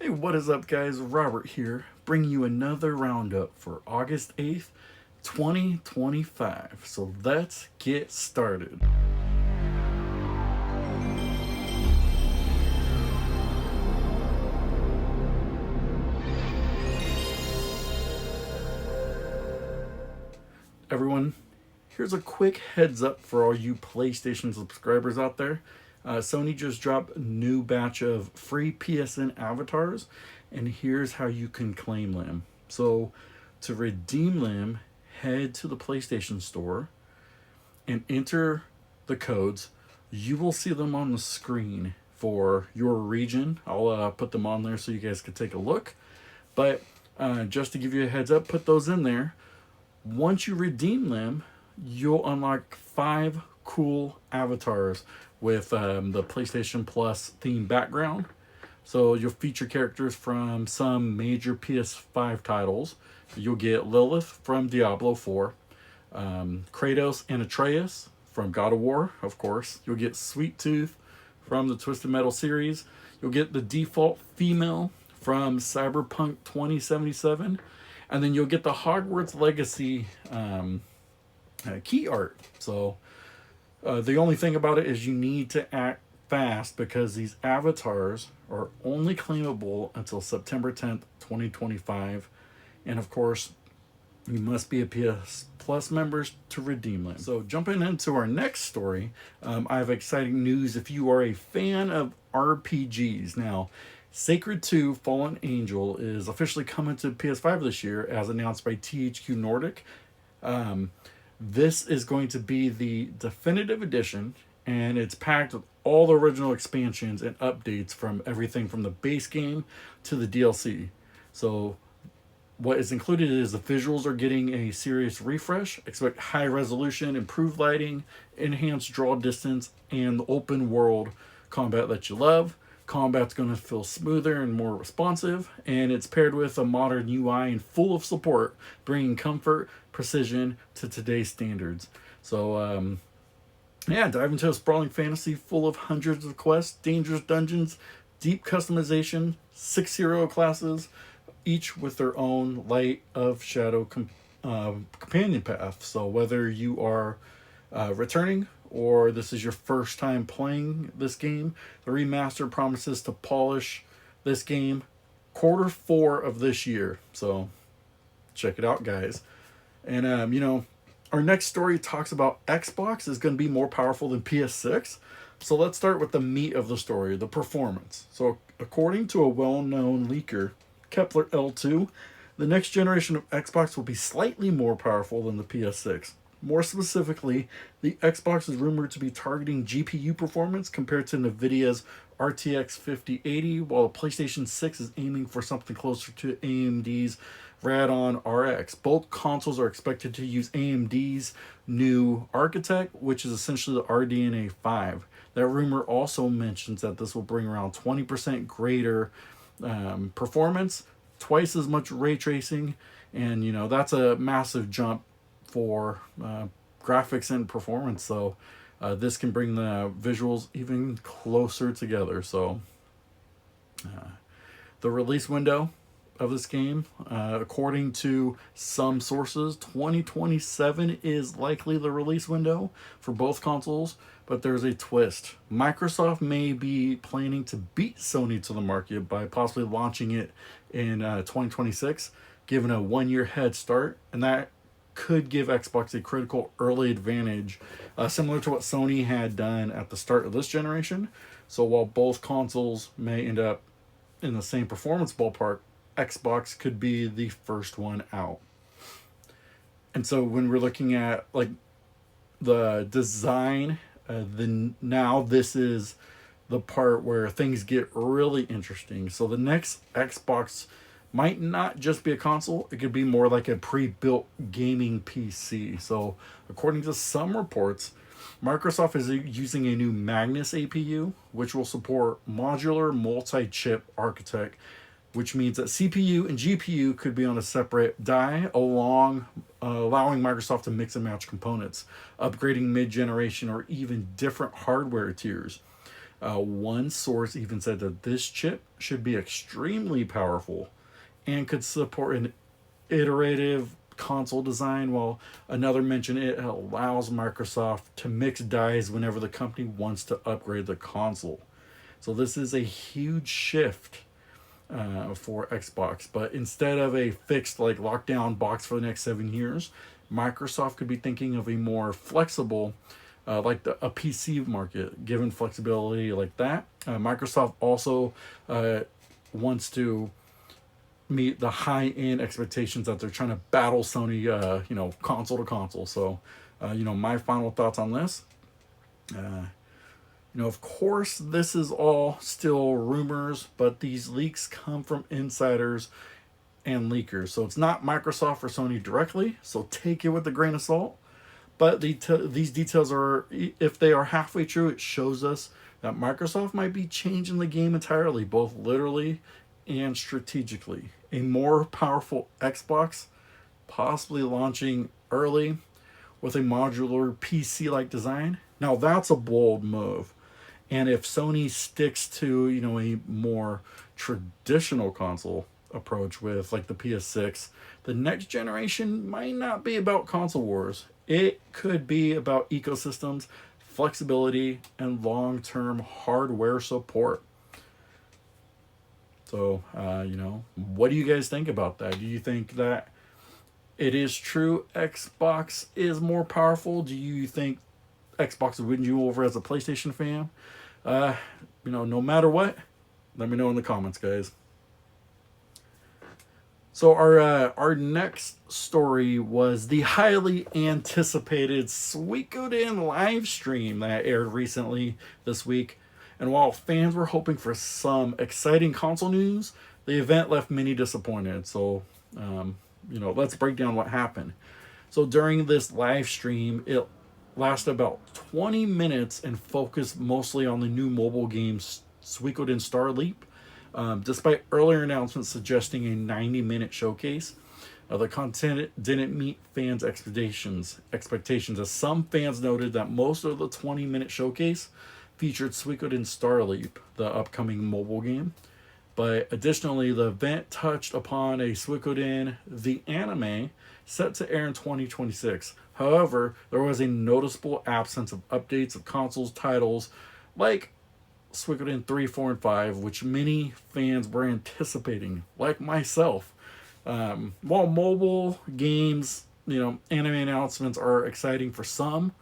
Hey, what is up, guys? Robert here, bringing you another roundup for August 8th, 2025. So let's get started. Everyone, here's a quick heads up for all you PlayStation subscribers out there. Sony just dropped a new batch of free PSN avatars, and here's how you can claim them. So, to redeem them, head to the PlayStation Store and enter the codes. You will see them on the screen for your region. I'll put them on there so you guys can take a look. But just to give you a heads up, put those in there. Once you redeem them, you'll unlock 5 cool avatars with the PlayStation Plus theme background. So you'll feature characters from some major PS5 titles. You'll get Lilith from Diablo 4, Kratos and Atreus from God of War, of course. You'll get Sweet Tooth from the Twisted Metal series. You'll get the default female from Cyberpunk 2077. And then you'll get the Hogwarts Legacy key art. So the only thing about it is you need to act fast because these avatars are only claimable until September 10th, 2025. And of course, you must be a PS Plus members to redeem them. So jumping into our next story, I have exciting news if you are a fan of RPGs. Now, Sacred 2 Fallen Angel is officially coming to PS5 this year as announced by THQ Nordic. This is going to be the definitive edition, and it's packed with all the original expansions and updates from everything from the base game to the DLC. So what is included is the visuals are getting a serious refresh. Expect high resolution, improved lighting, enhanced draw distance, and the open world combat that you love. Combat's going to feel smoother and more responsive, and it's paired with a modern UI and full of support, bringing comfort, precision to today's standards. So, dive into a sprawling fantasy full of hundreds of quests, dangerous dungeons, deep customization, 6 hero classes, each with their own light of shadow companion path. So whether you are returning or this is your first time playing this game, the remaster promises to polish this game Q4 of this year. So check it out, guys. And our next story talks about Xbox is going to be more powerful than PS6. So let's start with the meat of the story, the performance. So according to a well-known leaker, Kepler L2, the next generation of Xbox will be slightly more powerful than the PS6. More specifically, the Xbox is rumored to be targeting GPU performance compared to NVIDIA's RTX 5080, while the PlayStation 6 is aiming for something closer to AMD's Radeon RX. Both consoles are expected to use AMD's new architect, which is essentially the RDNA 5. That rumor also mentions that this will bring around 20% greater performance, twice as much ray tracing, and that's a massive jump for graphics and performance. So this can bring the visuals even closer together. So the release window of this game, according to some sources, 2027 is likely the release window for both consoles. But there's a twist. Microsoft may be planning to beat Sony to the market by possibly launching it in 2026, given a 1-year head start, and that could give Xbox a critical early advantage, similar to what Sony had done at the start of this generation. So while both consoles may end up in the same performance ballpark, Xbox could be the first one out. And so when we're looking at like the design, now this is the part where things get really interesting. So the next Xbox might not just be a console, it could be more like a pre-built gaming PC. So according to some reports, Microsoft is using a new Magnus APU, which will support modular multi-chip architect, which means that CPU and GPU could be on a separate die, allowing Microsoft to mix and match components, upgrading mid-generation or even different hardware tiers. One source even said that this chip should be extremely powerful and could support an iterative console design, while another mentioned it allows Microsoft to mix dies whenever the company wants to upgrade the console. So this is a huge shift for Xbox. But instead of a fixed like lockdown box for the next 7 years, Microsoft could be thinking of a more flexible, a PC market, given flexibility like that. Microsoft also wants to meet the high end expectations that they're trying to battle Sony, console to console. So, my final thoughts on this. Of course, this is all still rumors, but these leaks come from insiders and leakers. So it's not Microsoft or Sony directly, so take it with a grain of salt. But these details are, if they are halfway true, it shows us that Microsoft might be changing the game entirely, both literally and strategically. A more powerful Xbox, possibly launching early with a modular PC like design. Now, that's a bold move. And if Sony sticks to, a more traditional console approach with like the PS6, the next generation might not be about console wars. It could be about ecosystems, flexibility, and long-term hardware support. So, what do you guys think about that? Do you think that it is true Xbox is more powerful? Do you think Xbox would win you over as a PlayStation fan? No matter what, let me know in the comments, guys. So our next story was the highly anticipated Suikoden live stream that aired recently this week. And while fans were hoping for some exciting console news, the event left many disappointed. So, let's break down what happened. So during this live stream, it lasted about 20 minutes and focused mostly on the new mobile game Suikoden Star Leap. Despite earlier announcements suggesting a 90-minute showcase, the content didn't meet fans' expectations, as some fans noted that most of the 20-minute showcase featured Suikoden Star Leap, the upcoming mobile game. But additionally, the event touched upon a Suikoden, the anime, set to air in 2026. However, there was a noticeable absence of updates of consoles titles like Suikoden 3, 4, and 5, which many fans were anticipating, like myself. While mobile games, anime announcements are exciting for some,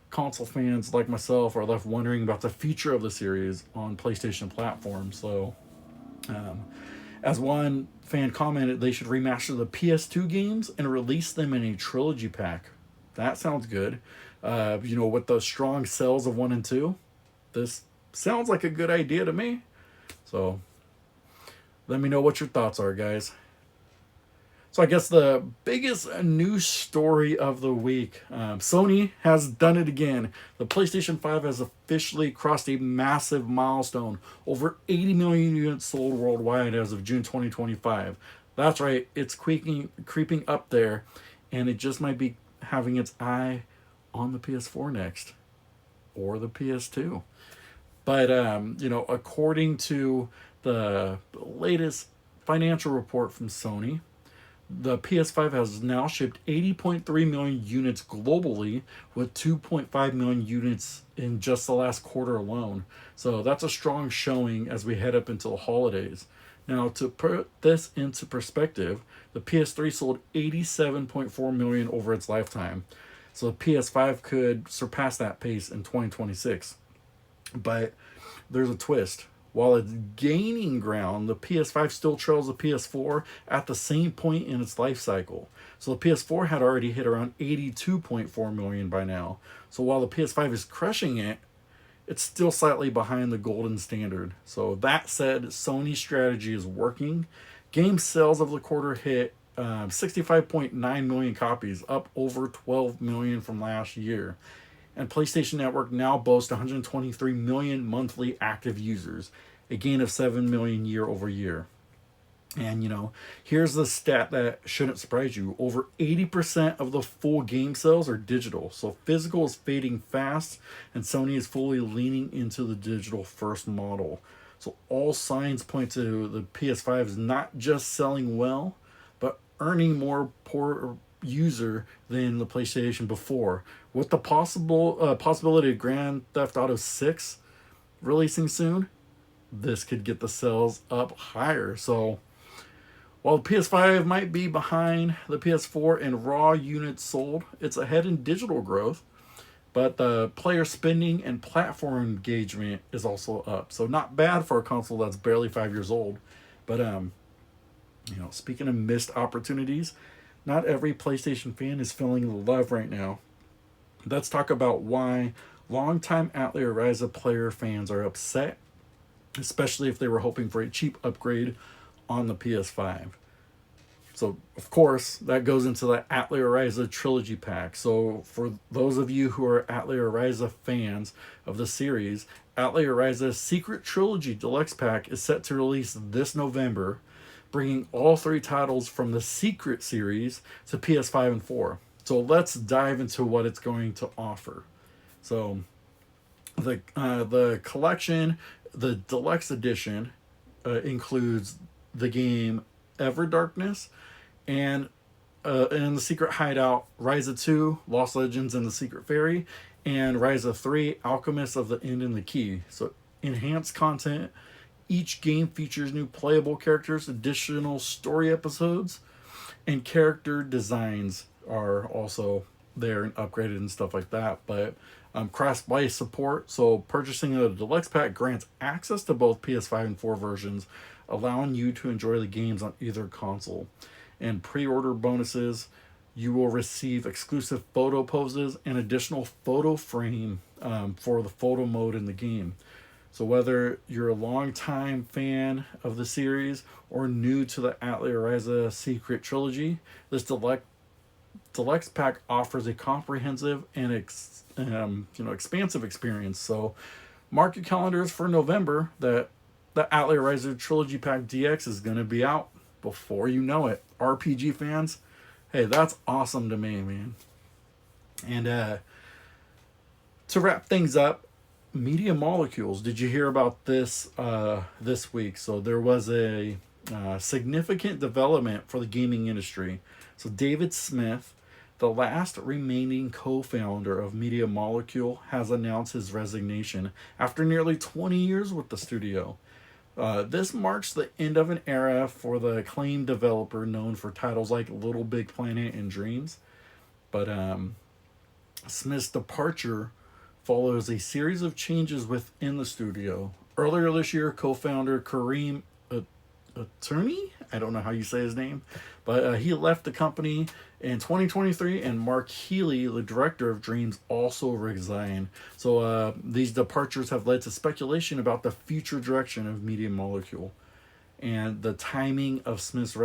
console fans like myself are left wondering about the future of the series on PlayStation platforms. So, as one fan commented, they should remaster the PS2 games and release them in a trilogy pack. That sounds good. With the strong sales of 1 and 2, this sounds like a good idea to me. So, let me know what your thoughts are, guys. So I guess the biggest news story of the week, Sony has done it again. The PlayStation 5 has officially crossed a massive milestone. Over 80 million units sold worldwide as of June 2025. That's right, it's creeping up there, and it just might be having its eye on the PS4 next, or the PS2. But, according to the latest financial report from Sony, the PS5 has now shipped 80.3 million units globally, with 2.5 million units in just the last quarter alone. So that's a strong showing as we head up into the holidays. Now, to put this into perspective, the PS3 sold 87.4 million over its lifetime. So the PS5 could surpass that pace in 2026. But there's a twist. While it's gaining ground, the PS5 still trails the PS4 at the same point in its life cycle. So the PS4 had already hit around 82.4 million by now. So while the PS5 is crushing it, it's still slightly behind the golden standard. So that said, Sony's strategy is working. Game sales of the quarter hit 65.9 million copies, up over 12 million from last year. And PlayStation Network now boasts 123 million monthly active users, a gain of 7 million year over year. And, here's the stat that shouldn't surprise you. Over 80% of the full game sales are digital. So physical is fading fast, and Sony is fully leaning into the digital first model. So all signs point to the PS5 is not just selling well, but earning more per user than the PlayStation before. With the possibility of Grand Theft Auto 6 releasing soon, this could get the sales up higher. So while the PS5 might be behind the PS4 in raw units sold, it's ahead in digital growth, but the player spending and platform engagement is also up. So not bad for a console that's barely 5 years old. But speaking of missed opportunities, not every PlayStation fan is feeling the love right now. Let's talk about why longtime Atelier Ryza player fans are upset, especially if they were hoping for a cheap upgrade on the PS5. So, of course, that goes into the Atelier Ryza Trilogy pack. So, for those of you who are Atelier Ryza fans of the series, Atelier Ryza's Secret Trilogy Deluxe Pack is set to release this November, bringing all three titles from the Secret series to PS5 and 4. So, let's dive into what it's going to offer. So, the collection, the deluxe edition, includes the game Everdarkness and in the Secret Hideout, Ryza 2, Lost Legends and the Secret Fairy, and Ryza 3, Alchemist of the End and the Key. So enhanced content. Each game features new playable characters, additional story episodes, and character designs are also there and upgraded and stuff like that. But cross-buy support, so purchasing a deluxe pack grants access to both PS5 and 4 versions, allowing you to enjoy the games on either console. And pre-order bonuses, you will receive exclusive photo poses and additional photo frame for the photo mode in the game. So whether you're a long-time fan of the series or new to the Atelier Ryza Secret Trilogy, this deluxe pack offers a comprehensive and expansive experience. So mark your calendars for November that the Atelier Ryza Trilogy Pack DX is going to be out before you know it. RPG fans, hey, that's awesome to me, man. And to wrap things up, Media Molecules. Did you hear about this this week? So there was a significant development for the gaming industry. So David Smith, the last remaining co-founder of Media Molecule, has announced his resignation after nearly 20 years with the studio. This marks the end of an era for the acclaimed developer known for titles like Little Big Planet and Dreams. But Smith's departure follows a series of changes within the studio. Earlier this year, co-founder Kareem Attorney, I don't know how you say his name, but he left the company in 2023, and Mark Healy, the director of Dreams, also resigned. So these departures have led to speculation about the future direction of Media Molecule. And the timing of Smith's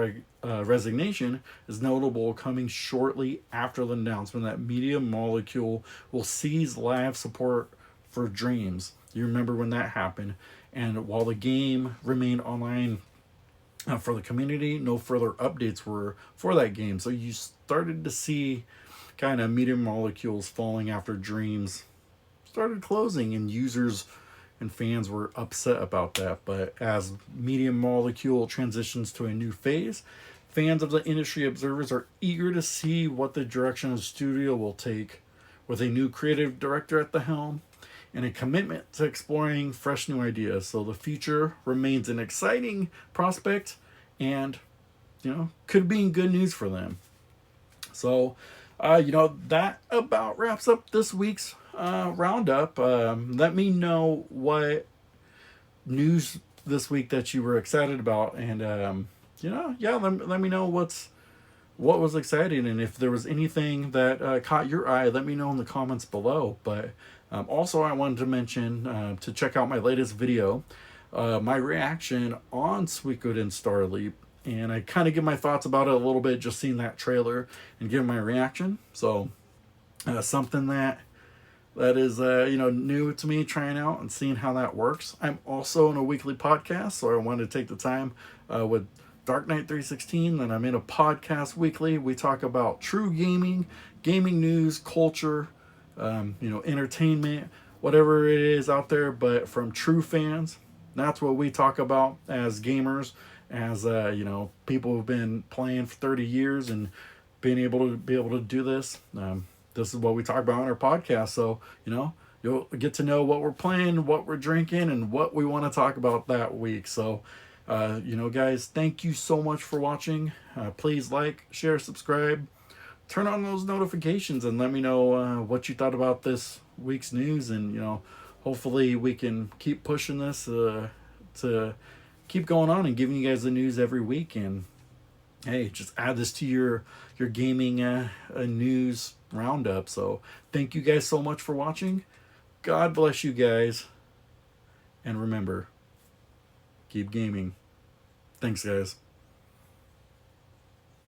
resignation is notable, coming shortly after the announcement that Media Molecule will cease live support for Dreams. You remember when that happened. And while the game remained online for the community, no further updates were for that game. So you started to see kind of Media Molecules falling after Dreams started closing, and users and fans were upset about that. But as Media Molecule transitions to a new phase, fans of the industry observers are eager to see what the direction of the studio will take, with a new creative director at the helm and a commitment to exploring fresh new ideas. So the future remains an exciting prospect, and could be good news for them. So that about wraps up this week's roundup. Let me know what news this week that you were excited about, and let me know what was exciting, and if there was anything that caught your eye, let me know in the comments below. But also, I wanted to mention to check out my latest video, my reaction on Suikoden Star Leap, and I kind of give my thoughts about it a little bit, just seeing that trailer and giving my reaction. So something that is new to me, trying out and seeing how that works. I'm also on a weekly podcast, so I wanted to take the time with Dark Knight 316, and I'm in a podcast weekly. We talk about true gaming, gaming news, culture, entertainment, whatever it is out there, but from true fans. That's what we talk about as gamers, as people who've been playing for 30 years and being able to do this. This is what we talk about on our podcast. So you'll get to know what we're playing, what we're drinking, and what we want to talk about that week. So guys, thank you so much for watching. Please like, share, subscribe, turn on those notifications, and let me know what you thought about this week's news. And hopefully we can keep pushing this to keep going on and giving you guys the news every week. And hey, just add this to your gaming news roundup. So thank you guys so much for watching. God bless you guys, and remember, keep gaming. Thanks, guys.